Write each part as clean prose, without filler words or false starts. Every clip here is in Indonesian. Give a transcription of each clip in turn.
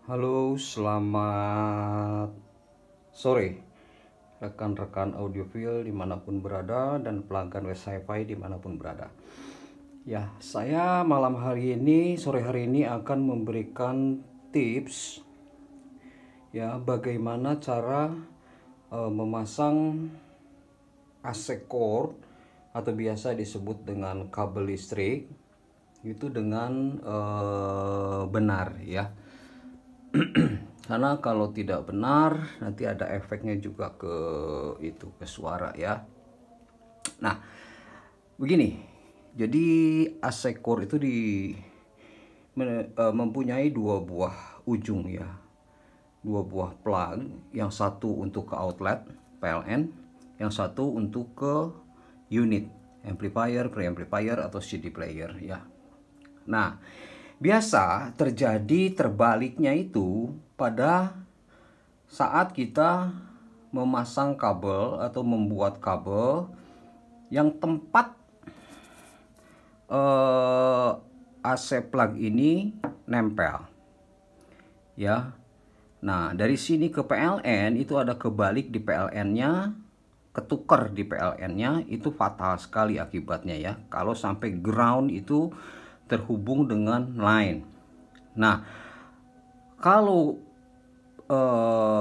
Halo, selamat sore rekan-rekan audiofil dimanapun berada dan pelanggan West-Fi dimanapun berada. Ya, saya malam hari ini, sore hari ini akan memberikan tips ya bagaimana cara memasang AC cord atau biasa disebut dengan kabel listrik itu dengan benar ya. Karena kalau tidak benar nanti ada efeknya juga ke suara ya. Nah, begini. Jadi AC cord itu mempunyai dua buah ujung ya. Dua buah plug, yang satu untuk ke outlet PLN, yang satu untuk ke unit amplifier, preamplifier atau CD player ya. Nah, biasa terjadi terbaliknya itu pada saat kita memasang kabel atau membuat kabel yang tempat AC plug ini nempel ya. Nah, dari sini ke PLN itu ada kebalik di PLN-nya, ketukar di PLN-nya, itu fatal sekali akibatnya ya. Kalau sampai ground itu terhubung dengan line. Nah, kalau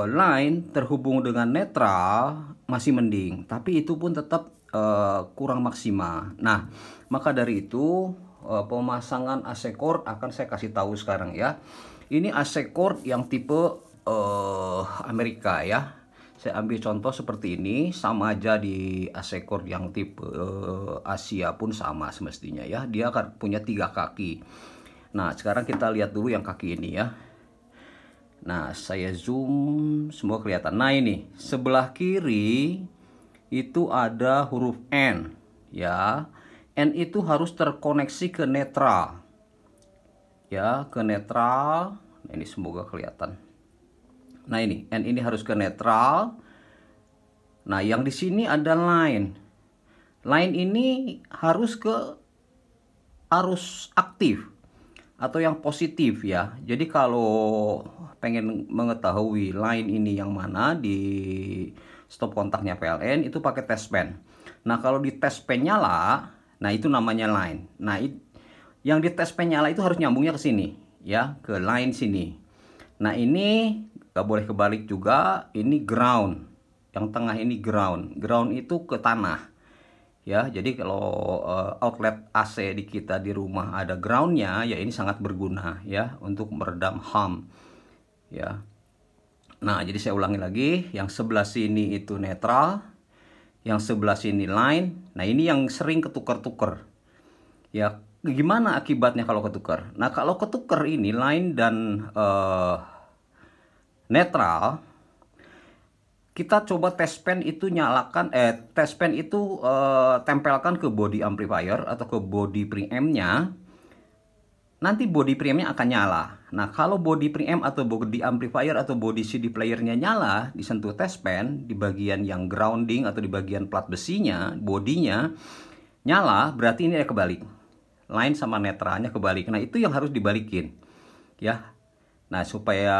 line terhubung dengan netral masih mending, tapi itu pun tetap kurang maksimal. Nah, maka dari itu pemasangan AC cord akan saya kasih tahu sekarang ya. Ini AC cord yang tipe Amerika ya. Saya ambil contoh seperti ini, sama aja di AC cord yang tipe Asia pun sama semestinya ya. Dia akan punya 3 kaki. Nah, sekarang kita lihat dulu yang kaki ini ya. Nah, saya zoom, semua kelihatan. Nah, ini sebelah kiri itu ada huruf N ya. N itu harus terkoneksi ke netral ya, ke netral. Nah, ini semoga kelihatan. Nah, ini N ini harus ke netral. Nah, yang di sini ada line. Line ini harus ke arus aktif atau yang positif ya. Jadi kalau pengen mengetahui line ini yang mana di stop kontaknya PLN itu pakai test pen. Nah, kalau di test pen nyala, nah itu namanya line. Nah, yang di test pen nyala itu harus nyambungnya ke sini ya, ke line sini. Nah, ini gak boleh kebalik juga, ini ground. Yang tengah ini ground. Ground itu ke tanah. Ya, jadi kalau outlet AC di kita di rumah ada groundnya, ya ini sangat berguna ya untuk meredam hum. Ya. Nah, jadi saya ulangi lagi, yang sebelah sini itu netral, yang sebelah sini line. Nah, ini yang sering ketukar-tukar. Ya, gimana akibatnya kalau ketukar? Nah, kalau ketukar ini line dan netral, kita coba test pen itu nyalakan, test pen itu tempelkan ke body amplifier atau ke body preamp-nya. Nanti body preamp-nya akan nyala. Nah, kalau body preamp atau body amplifier atau body CD player-nya nyala, disentuh test pen di bagian yang grounding atau di bagian plat besinya, bodinya nyala, berarti ini ada kebalik. Line sama netralnya kebalik. Nah, itu yang harus dibalikin. Ya. Nah, supaya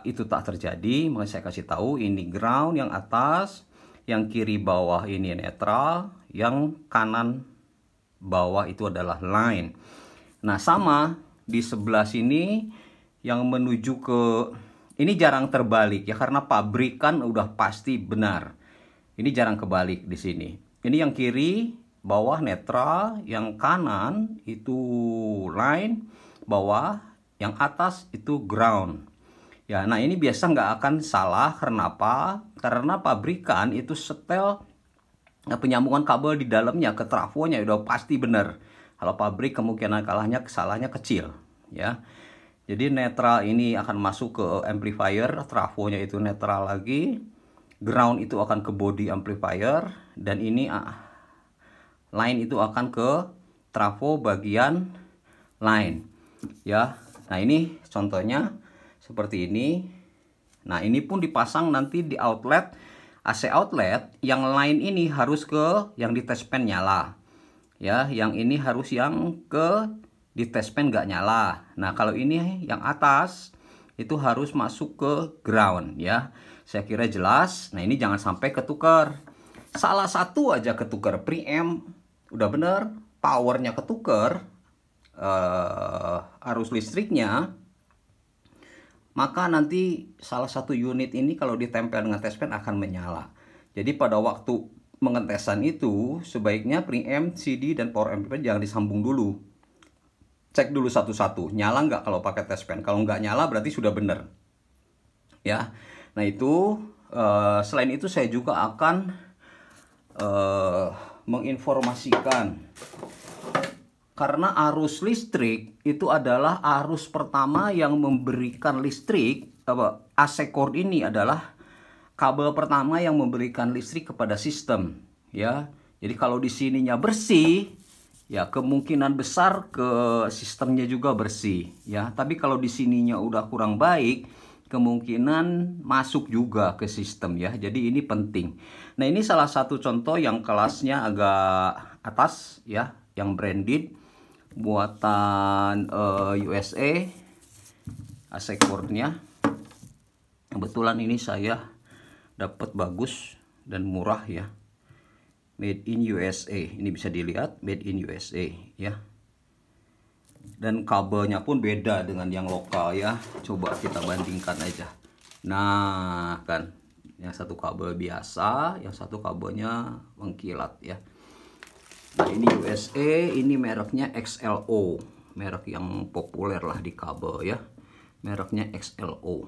itu tak terjadi, maka saya kasih tahu ini ground yang atas, yang kiri bawah ini netral, yang kanan bawah itu adalah line. Nah, sama di sebelah sini yang menuju ke ini jarang terbalik ya, karena pabrikan udah pasti benar. Ini jarang kebalik di sini. Ini yang kiri bawah netral, yang kanan itu line bawah, yang atas itu ground. Ya, nah ini biasa nggak akan salah. Karena apa? Karena pabrikan itu setel penyambungan kabel di dalamnya ke trafonya udah pasti benar. Kalau pabrik kemungkinan kesalahannya kecil. Ya, jadi netral ini akan masuk ke amplifier, trafonya itu netral lagi. Ground itu akan ke body amplifier, dan ini line itu akan ke trafo bagian line. Ya. Nah, ini contohnya seperti ini. Nah, ini pun dipasang nanti di outlet, AC outlet, yang line ini harus ke yang di test pen nyala. Ya, yang ini harus yang ke di test pen nggak nyala. Nah, kalau ini yang atas itu harus masuk ke ground ya. Saya kira jelas. Nah ini jangan sampai ketukar. Salah satu aja ketukar, preamp udah bener, powernya ketukar, arus listriknya, maka nanti salah satu unit ini kalau ditempel dengan test pen akan menyala. Jadi pada waktu pengetesan itu sebaiknya preamp, CD, dan power amplifier jangan disambung dulu. Cek dulu satu-satu, nyala nggak kalau pakai test pen. Kalau nggak nyala berarti sudah benar. Ya, nah itu selain itu saya juga akan menginformasikan, karena arus listrik itu adalah arus pertama yang memberikan listrik. AC cord ini adalah kabel pertama yang memberikan listrik kepada sistem ya. Jadi kalau di sininya bersih ya, kemungkinan besar ke sistemnya juga bersih ya. Tapi kalau di sininya udah kurang baik, kemungkinan masuk juga ke sistem ya. Jadi ini penting. Nah ini salah satu contoh yang kelasnya agak atas ya, yang branded, buatan USA, AC cord-nya. Kebetulan ini saya dapat bagus dan murah ya, made in USA. Ini bisa dilihat made in USA ya. Dan kabelnya pun beda dengan yang lokal ya. Coba kita bandingkan aja. Nah kan, yang satu kabel biasa, yang satu kabelnya mengkilat ya. Nah ini USA, ini mereknya XLO, merek yang populer lah di kabel ya, mereknya XLO.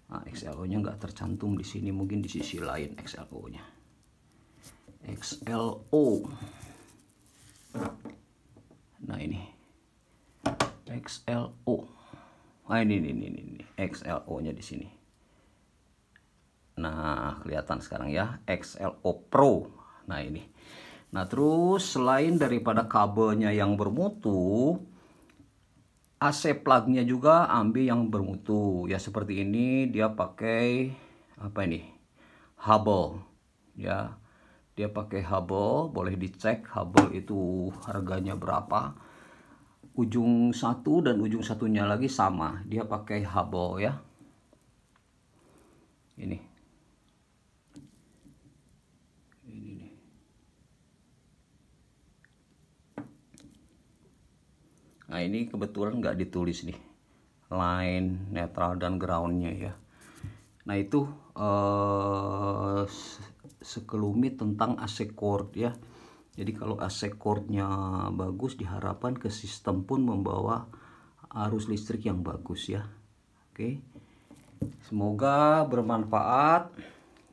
Nah, XLO-nya nggak tercantum di sini, mungkin di sisi lain XLO-nya. XLO. Nah ini XLO. Nah ini XLO-nya di sini. Nah kelihatan sekarang ya, XLO Pro. Nah ini. Nah terus selain daripada kabelnya yang bermutu, AC plug-nya juga ambil yang bermutu ya. Seperti ini dia pakai apa ini, Hubbell ya. Dia pakai Hubbell, boleh dicek Hubbell itu harganya berapa. Ujung satu dan ujung satunya lagi sama, dia pakai Hubbell ya. Ini nih. Nah ini kebetulan nggak ditulis nih line, netral, dan groundnya ya. Nah itu sekelumit tentang AC cord ya. Jadi kalau AC cord-nya bagus, diharapkan ke sistem pun membawa arus listrik yang bagus ya. Oke, semoga bermanfaat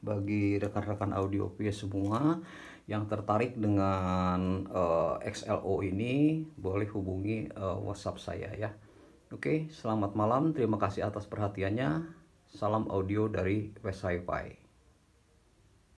bagi rekan-rekan audio semua. Yang tertarik dengan XLO ini boleh hubungi WhatsApp saya ya. Oke, selamat malam. Terima kasih atas perhatiannya. Salam audio dari West Hi-Fi.